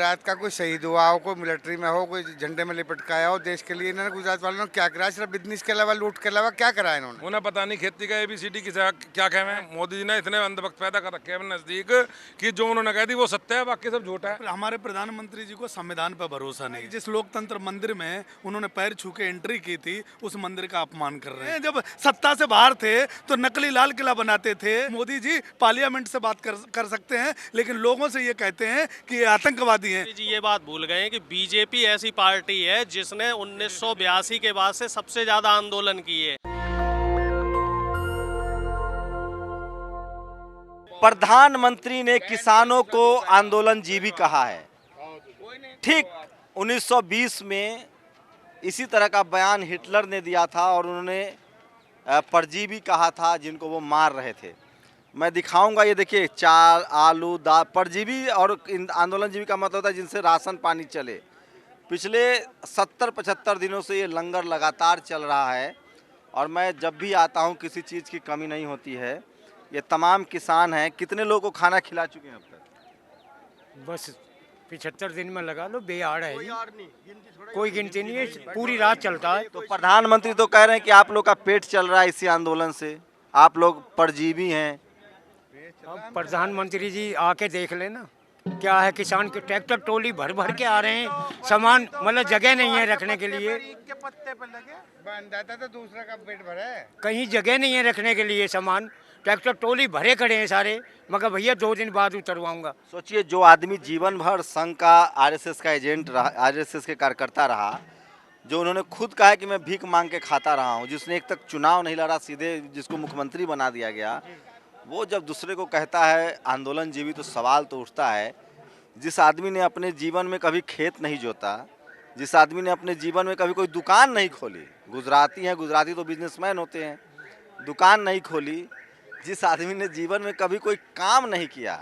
गुजरात का कोई शहीद हुआ हो, कोई मिलिट्री में हो, कोई झंडे में लिपट के आया हो देश के लिए, इन्होंने गुजरात वालों ने क्या करा? सिर्फ बिजनेस के अलावा, लूट के अलावा क्या करा इन्होंने? उन्हें पता नहीं खेती का ABCD की क्या कहें। मोदी जी ने इतने अंधभक्त पैदा कर रखे हैं नजदीक कि जो उन्होंने कह दी वो सत्य है, बाकी सब झूठा है। हमारे प्रधानमंत्री जी को संविधान पर भरोसा नहीं। जिस लोकतंत्र मंदिर में उन्होंने पैर छू के एंट्री की थी, उस मंदिर का अपमान कर रहे हैं। जब सत्ता से बाहर थे तो नकली लाल किला बनाते थे। मोदी जी पार्लियामेंट से बात कर सकते हैं, लेकिन लोगों से ये कहते हैं कि ये आतंकवादी हैं। जी ये बात भूल गए हैं कि बीजेपी ऐसी पार्टी है जिसने 1982 के बाद से सबसे ज्यादा आंदोलन किए। प्रधानमंत्री ने किसानों को आंदोलनजीवी कहा है। ठीक 1920 में इसी तरह का बयान हिटलर ने दिया था और उन्होंने परजीवी कहा था जिनको वो मार रहे थे। मैं दिखाऊंगा, ये देखिए, चाल, आलू, दाल। परजीवी और आंदोलनजीवी का मतलब होता है जिनसे राशन पानी चले। पिछले 70-75 दिनों से ये लंगर लगातार चल रहा है और मैं जब भी आता हूँ किसी चीज़ की कमी नहीं होती है। ये तमाम किसान हैं। कितने लोगों को खाना खिला चुके हैं अब तक? बस 75 दिन में लगा लो, बेहाड़ है, कोई गिनती नहीं है, पूरी रात चलता है। तो प्रधानमंत्री तो कह रहे हैं कि आप लोग का पेट चल रहा है इसी आंदोलन से, आप लोग परजीवी हैं। अब प्रधानमंत्री जी आके देख लेना क्या है। किसान के ट्रैक्टर ट्रॉली भर भर के आ रहे हैं, सामान मतलब जगह नहीं है रखने के लिए। के पत्ते पर लगे बन जाता तो दूसरा का पेट भरे, कहीं जगह नहीं है रखने के लिए सामान। ट्रैक्टर ट्रॉली भरे खड़े हैं सारे, मगर भैया 2 दिन बाद उतरवाऊंगा। सोचिए, जो आदमी जीवन भर संघ का, RSS का एजेंट रहा, RSS के कार्यकर्ता रहा, जो उन्होंने खुद कहा कि मैं भीख मांग के खाता रहा हूँ, जिसने एक तक चुनाव नहीं लड़ा, सीधे जिसको मुख्यमंत्री बना दिया गया, वो जब दूसरे को कहता है आंदोलनजीवी, तो सवाल तो उठता है। जिस आदमी ने अपने जीवन में कभी खेत नहीं जोता, जिस आदमी ने अपने जीवन में कभी कोई दुकान नहीं खोली, गुजराती हैं, गुजराती तो बिजनेसमैन होते हैं, दुकान नहीं खोली, जिस आदमी ने जीवन में कभी कोई काम नहीं किया,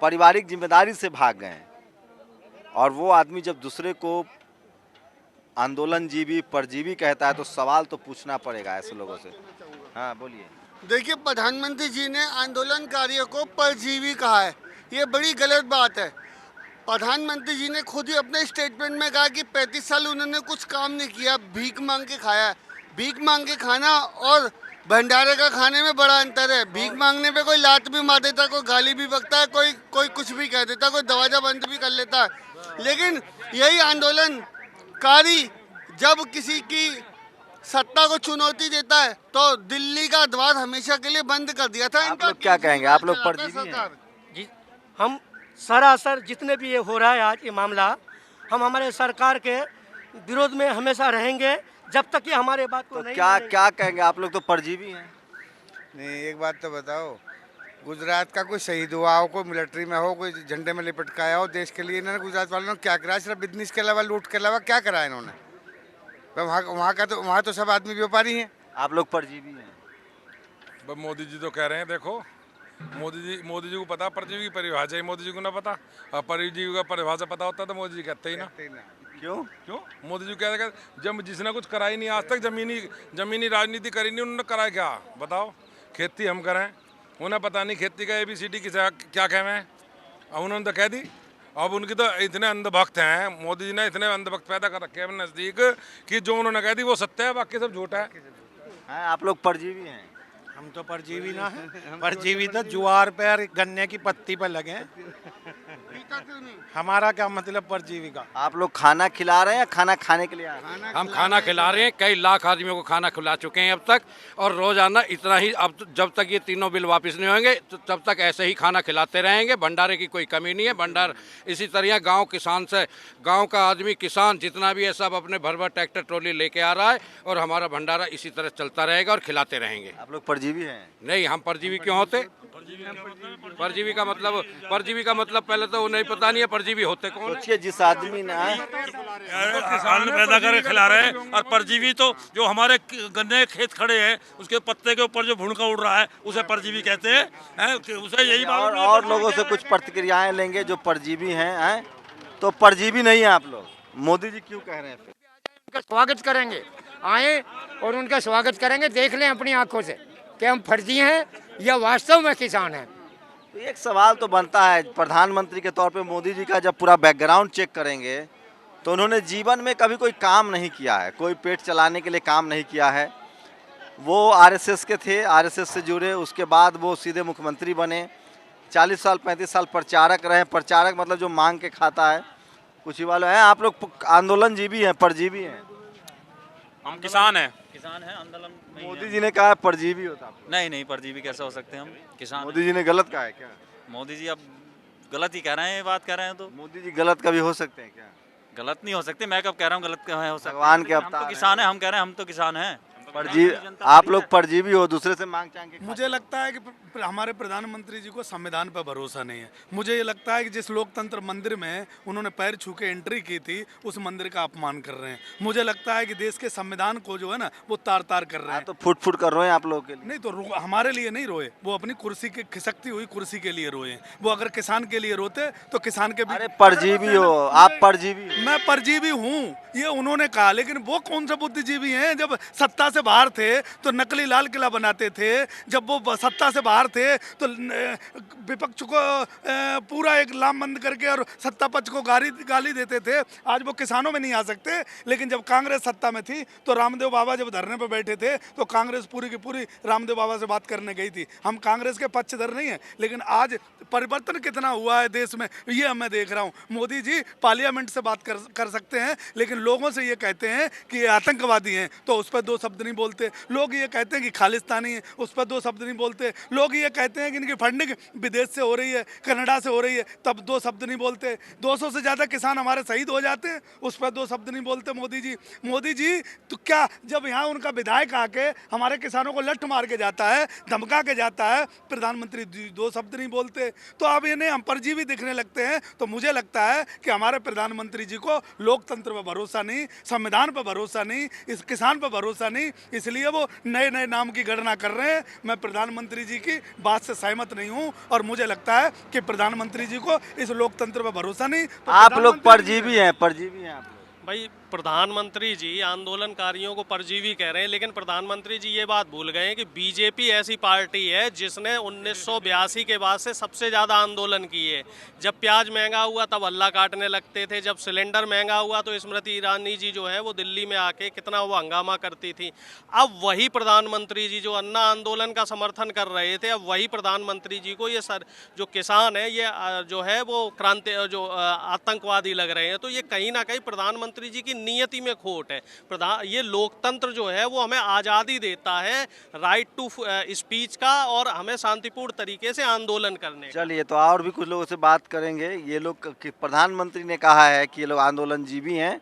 पारिवारिक जिम्मेदारी से भाग गए, और वो आदमी जब दूसरे को आंदोलनजीवी, परजीवी कहता है, तो सवाल तो पूछना पड़ेगा ऐसे लोगों से। हाँ बोलिए। देखिए, प्रधानमंत्री जी ने आंदोलनकारियों को परजीवी कहा है, ये बड़ी गलत बात है। प्रधानमंत्री जी ने खुद ही अपने स्टेटमेंट में कहा कि 35 साल उन्होंने कुछ काम नहीं किया, भीख मांग के खाया है। भीख मांग के खाना और भंडारे का खाने में बड़ा अंतर है। भीख मांगने पे कोई लात भी मार देता, कोई गाली भी बकता है, कोई कुछ भी कह देता, कोई दरवाजा बंद भी कर लेता है। लेकिन यही आंदोलनकारी जब किसी की सत्ता को चुनौती देता है तो दिल्ली का द्वार हमेशा के लिए बंद कर दिया था। आप लोग क्या कहेंगे? आप लोग परजीवी हैं? जी, हम सरासर जितने भी ये हो रहा है आज ये मामला, हम हमारे सरकार के विरोध में हमेशा रहेंगे जब तक ये हमारे बात को तो नहीं क्या कहेंगे? आप लोग तो परजीवी हैं। नहीं, एक बात तो बताओ, गुजरात का कोई शहीद हुआ हो, कोई मिलिट्री में हो, कोई झंडे में लिपट के आया हो देश के लिए, इन्होंने गुजरात वालों ने क्या करा? सिर्फ बिजनेस के अलावा, लूट के अलावा क्या करा इन्होंने? वहाँ तो सब आदमी व्यापारी हैं। आप लोग परजीवी हैं। बस मोदी जी तो कह रहे हैं, देखो मोदी जी को पता परजीवी की परिभाषा है, मोदी जी को ना पता। और परजीवी का परिभाषा पता होता तो मोदी जी कहते ही ना। क्यों मोदी जी कह रहे, जब जिसने कुछ करा ही नहीं आज तक, जमीनी राजनीति करी नहीं, उन्होंने करा क्या बताओ? खेती हम करें, उन्हें पता नहीं खेती का ABCD क्या कहें। अब उन्होंने तो कह दी। अब उनकी तो इतने अंधभक्त हैं, मोदी जी ने इतने अंधभक्त पैदा कर रखे हैं नज़दीक कि जो उन्होंने कह दी वो सत्य है, बाकी सब झूठा है। आप लोग परजीवी हैं। हम तो परजीवी ना है, परजीवी तो जुआर पे और गन्ने की पत्ती पे लगे हैं। हमारा क्या मतलब परजीवी का? आप लोग खाना खिला रहे हैं या खाना खाने के लिए आए हैं? हम खाना खिला रहे हैं, कई लाख आदमियों को खाना खिला चुके हैं अब तक, और रोजाना इतना ही। अब जब तक ये तीनों बिल वापस नहीं होंगे तो तब तक ऐसे ही खाना खिलाते रहेंगे। भंडारे की कोई कमी नहीं है। भंडार इसी तरह गांव किसान से, गांव का आदमी, किसान जितना भी है, सब अपने भर भर ट्रैक्टर ट्रॉली लेके आ रहा है, और हमारा भंडारा इसी तरह चलता रहेगा और खिलाते रहेंगे। आप लोग परजीवी हैं? नहीं, हम परजीवी क्यों होते? परजीवी का मतलब पहले तो नहीं पता नहीं है परजीवी होते कौन है। सोचिए, जिस आदमी ने किसान पैदा करके खिला रहे हैं, और परजीवी तो जो हमारे गन्ने खेत खड़े हैं उसके पत्ते के ऊपर जो भुनका उड़ रहा है उसे परजीवी कहते हैं। उसे यही और लोगों से कुछ प्रतिक्रियाएं लेंगे जो परजीवी हैं। तो परजीवी नहीं है आप लोग। मोदी जी क्यों कह रहे हैं? उनका स्वागत करेंगे, आए और उनका स्वागत करेंगे। देख लें अपनी आंखों से कि हम फर्जी हैं या वास्तव में किसान हैं। तो एक सवाल तो बनता है, प्रधानमंत्री के तौर पे मोदी जी का जब पूरा बैकग्राउंड चेक करेंगे तो उन्होंने जीवन में कभी कोई काम नहीं किया है, कोई पेट चलाने के लिए काम नहीं किया है। वो आरएसएस के थे, आरएसएस से जुड़े, उसके बाद वो सीधे मुख्यमंत्री बने। 40 साल 35 साल प्रचारक रहे। प्रचारक मतलब जो मांग के खाता है, कुछ ही वाले हैं। आप लोग आंदोलनजीवी हैं, परजीवी हैं? हम किसान हैं। किसान हैं, आंदोलन नहीं मोदी जी ने कहा है परजीवी होता है। नहीं नहीं, परजीवी कैसे हो सकते हैं हम? किसान मोदी जी ने गलत कहा है क्या? मोदी जी अब गलत ही कह रहे हैं, ये बात कह रहे हैं तो मोदी जी गलत कभी हो सकते हैं क्या? गलत नहीं हो सकते। मैं कब कह रहा हूँ गलत हो सकते? भगवान के हम तो अवतार किसान हैं, हम कह रहे हैं हम तो किसान हैं। परजीवी, आप लोग परजीवी हो, दूसरे से मांग चांग के। मुझे लगता है कि हमारे प्रधानमंत्री जी को संविधान पर भरोसा नहीं है। मुझे ये लगता है कि जिस लोकतंत्र मंदिर में उन्होंने पैर छू के एंट्री की थी, उस मंदिर का अपमान कर रहे हैं। मुझे लगता है कि देश के संविधान को जो है ना, वो तार तार कर रहे हैं। तो फुट फुट कर रहे हैं आप लोगों के लिए। नहीं तो हमारे लिए नहीं रोए, वो अपनी कुर्सी की खिसकती हुई कुर्सी के लिए रोए। वो अगर किसान के लिए रोते तो किसान के भी। अरे परजीवी हो आप, परजीवी। मैं परजीवी हूँ ये उन्होंने कहा, लेकिन वो कौन सा बुद्धिजीवी हैं? जब सत्ता से बाहर थे तो नकली लाल किला बनाते थे, जब वो सत्ता से बाहर थे तो विपक्ष को पूरा एक लाम बंद करके और सत्ता पक्ष को गाली देते थे। आज वो किसानों में नहीं आ सकते। लेकिन जब कांग्रेस सत्ता में थी तो रामदेव बाबा जब धरने पर बैठे थे तो कांग्रेस पूरी की पूरी रामदेव बाबा से बात करने गई थी। हम कांग्रेस के पक्षधर नहीं है, लेकिन आज परिवर्तन कितना हुआ है देश में ये मैं देख रहा हूँ। मोदी जी पार्लियामेंट से बात कर सकते हैं, लेकिन लोगों से ये कहते हैं कि ये आतंकवादी हैं तो उस पर 2 शब्द नहीं बोलते। लोग ये कहते हैं कि खालिस्तानी है, उस पर 2 शब्द नहीं बोलते। लोग ये कहते हैं कि इनकी फंडिंग विदेश से हो रही है, कनाडा से हो रही है, तब 2 शब्द नहीं बोलते। 200 से ज़्यादा किसान हमारे शहीद हो जाते हैं, उस पर 2 शब्द नहीं बोलते मोदी जी तो क्या, जब यहाँ उनका विधायक आके हमारे किसानों को लठ मार के जाता है, धमका के जाता है, प्रधानमंत्री 2 शब्द नहीं बोलते। तो अब इन्हें हम परजीवी दिखने लगते हैं। तो मुझे लगता है कि हमारे प्रधानमंत्री जी को लोकतंत्र पर भरोसा नहीं, संविधान पर भरोसा नहीं, इस किसान पर भरोसा नहीं, इसलिए वो नए नए नाम की गणना कर रहे हैं। मैं प्रधानमंत्री जी की बात से सहमत नहीं हूं और मुझे लगता है कि प्रधानमंत्री जी को इस लोकतंत्र पर भरोसा नहीं। तो आप लोग परजीवी हैं, परजीवी हैं आप लोग। भाई प्रधानमंत्री जी आंदोलनकारियों को परजीवी कह रहे हैं, लेकिन प्रधानमंत्री जी ये बात भूल गए हैं कि बीजेपी ऐसी पार्टी है जिसने 1982 के बाद से सबसे ज़्यादा आंदोलन किए। जब प्याज महंगा हुआ तब हल्ला काटने लगते थे, जब सिलेंडर महंगा हुआ तो स्मृति ईरानी जी जो है वो दिल्ली में आके कितना वो हंगामा करती थी। अब वही प्रधानमंत्री जी जो अन्ना आंदोलन का समर्थन कर रहे थे, अब वही प्रधानमंत्री जी को ये जो किसान है ये जो है वो जो आतंकवादी लग रहे हैं। तो ये कहीं ना कहीं प्रधानमंत्री जी की नियति में खोट है। ये लोकतंत्र जो है वो हमें आज़ादी देता है राइट टू स्पीच का और हमें शांतिपूर्ण तरीके से आंदोलन करने का। चलिए तो और भी कुछ लोगों से बात करेंगे। ये लोग प्रधानमंत्री ने कहा है कि ये लोग आंदोलनजीवी हैं।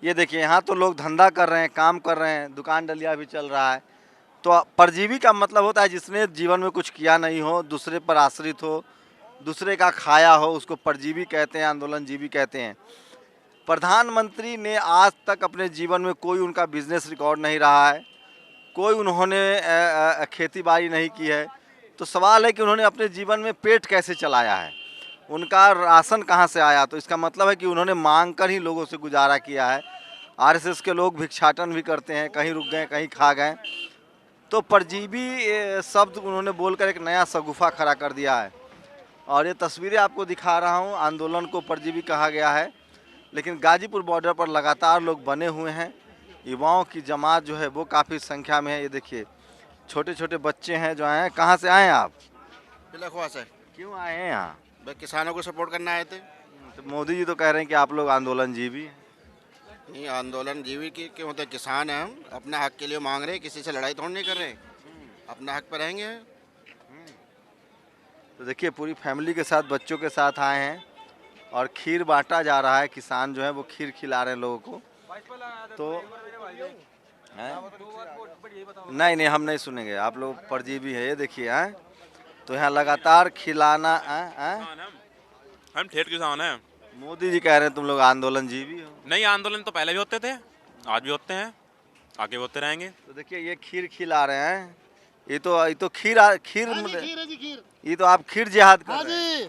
ये देखिए यहाँ तो लोग धंधा कर रहे हैं, काम कर रहे हैं, दुकान डलिया भी चल रहा है। तो परजीवी का मतलब होता है जिसने जीवन में कुछ किया नहीं हो, दूसरे पर आश्रित हो, दूसरे का खाया हो, उसको परजीवी कहते हैं, आंदोलनजीवी कहते हैं। प्रधानमंत्री ने आज तक अपने जीवन में कोई उनका बिजनेस रिकॉर्ड नहीं रहा है, कोई उन्होंने खेती बाड़ी नहीं की है। तो सवाल है कि उन्होंने अपने जीवन में पेट कैसे चलाया है, उनका राशन कहाँ से आया। तो इसका मतलब है कि उन्होंने मांग कर ही लोगों से गुजारा किया है। आरएसएस के लोग भिक्षाटन भी करते हैं, कहीं रुक गए कहीं खा गए। तो परजीवी शब्द उन्होंने बोलकर एक नया शगुफा खड़ा कर दिया है। और ये तस्वीरें आपको दिखा रहा हूँ, आंदोलन को परजीवी कहा गया है। लेकिन गाजीपुर बॉर्डर पर लगातार लोग बने हुए हैं। युवाओं की जमात जो है वो काफ़ी संख्या में है। ये देखिए छोटे छोटे बच्चे हैं जो आए हैं। कहाँ से आए हैं आप? लखवा से। क्यों आए हैं यहाँ? भाई किसानों को सपोर्ट करने आए थे। तो मोदी जी तो कह रहे हैं कि आप लोग आंदोलनजीवी हैं। नहीं, आंदोलनजीवी के होते किसान हैं, हम अपने हक के लिए मांग रहे हैं, किसी से लड़ाई थोड़ी नहीं कर रहे, अपना हक पर रहेंगे। तो देखिए पूरी फैमिली के साथ, बच्चों के साथ आए हैं और खीर बांटा जा रहा है। किसान जो है वो खीर खिला रहे हैं लोगों को। तो नहीं हम नहीं सुनेंगे, आप लोग परजीवी है। ये देखिए हैं, तो यहाँ लगातार खिलाना। हम ठेठ किसान हैं। मोदी जी कह रहे हैं तुम लोग आंदोलनजीवी हो। नहीं, आंदोलन तो पहले भी होते थे, आज भी होते हैं, आगे होते रहेंगे। तो देखिए ये खीर खिला रहे हैं। ये तो खीर ये तो आप खीर जिहाद कर रहे हैं।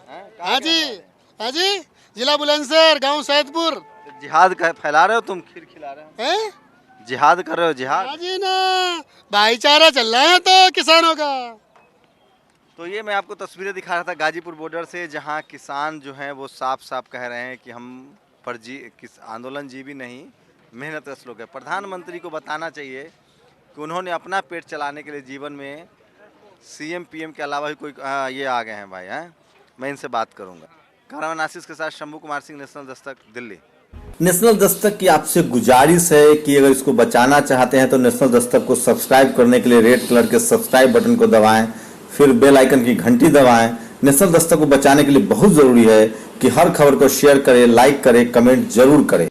हाँ जी, जिला बुलंदशहर, गांव सैदपुर। जिहाद फैला रहे हो तुम, खीर खिला रहे हो, जिहाद कर रहे हो। जिहाद हाँ जी ना, भाईचारा चल रहा है तो किसानों का। तो ये मैं आपको तस्वीरें दिखा रहा था गाजीपुर बॉर्डर से, जहां किसान जो हैं वो साफ साफ कह रहे हैं कि हम आंदोलनजीवी नहीं, मेहनतकश लोग हैं। प्रधानमंत्री को बताना चाहिए कि उन्होंने अपना पेट चलाने के लिए जीवन में सीएम पीएम के अलावा भी कोई ये आ गए हैं भाई हैं। मैं इनसे बात करूंगा। कैमरामैन आशीष के साथ शंभू कुमार सिंह, नेशनल दस्तक, दिल्ली। नेशनल दस्तक की आपसे गुजारिश है कि अगर इसको बचाना चाहते हैं तो नेशनल दस्तक को सब्सक्राइब करने के लिए रेड कलर के सब्सक्राइब बटन को दबाएं, फिर बेल आइकन की घंटी दबाएं। नेशनल दस्तक को बचाने के लिए बहुत जरूरी है कि हर खबर को शेयर करें, लाइक करें, कमेंट जरूर करें।